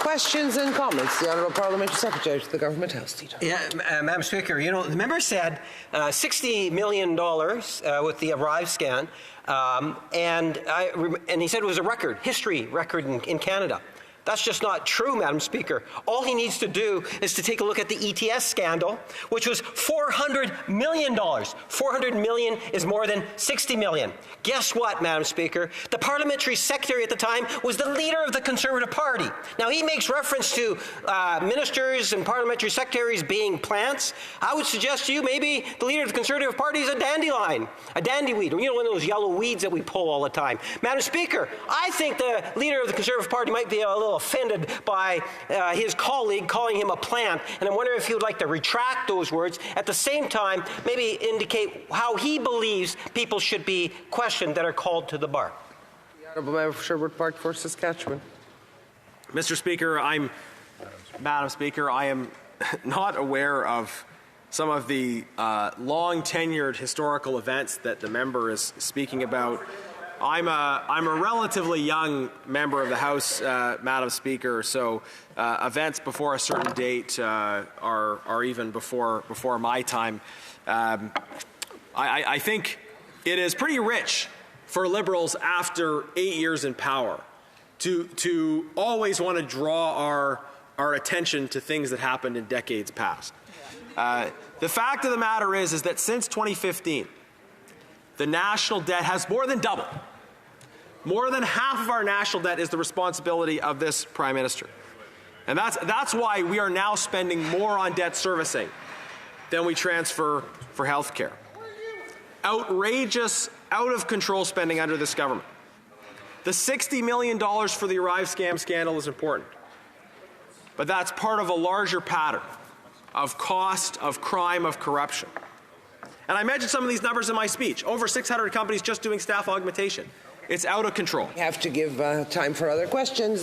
Questions and comments. The Honourable Parliamentary Secretary to the Government House. Yeah, Madam Speaker, you know, the member said $60 million with the Arrive scan, and he said it was a record, history record in Canada. That's just not true, Madam Speaker. All he needs to do is to take a look at the ETS scandal, which was $400 million. $400 million is more than $60 million. Guess what, Madam Speaker? The parliamentary secretary at the time was the leader of the Conservative Party. Now, he makes reference to ministers and parliamentary secretaries being plants. I would suggest to you maybe the leader of the Conservative Party is a dandelion, a dandyweed, you know, one of those yellow weeds that we pull all the time. Madam Speaker, I think the leader of the Conservative Party might be a little offended by his colleague calling him a plant, and I'm wondering if he would like to retract those words. At the same time, maybe indicate how he believes people should be questioned that are called to the bar. The Honourable Member for Sherwood Park for Saskatchewan. Mr. Speaker, Madam Speaker, I am not aware of some of the long-tenured historical events that the member is speaking about. I'm a relatively young member of the House, Madam Speaker, so events before a certain date are even before my time. I think it is pretty rich for Liberals after 8 years in power to always want to draw our attention to things that happened in decades past. The fact of the matter is that since 2015, the national debt has more than doubled. More than half of our national debt is the responsibility of this Prime Minister. And that's why we are now spending more on debt servicing than we transfer for health care. Outrageous, out-of-control spending under this government. The $60 million for the Arrive scam scandal is important. But that's part of a larger pattern of cost, of crime, of corruption. And I mentioned some of these numbers in my speech. Over 600 companies just doing staff augmentation. It's out of control. We have to give time for other questions.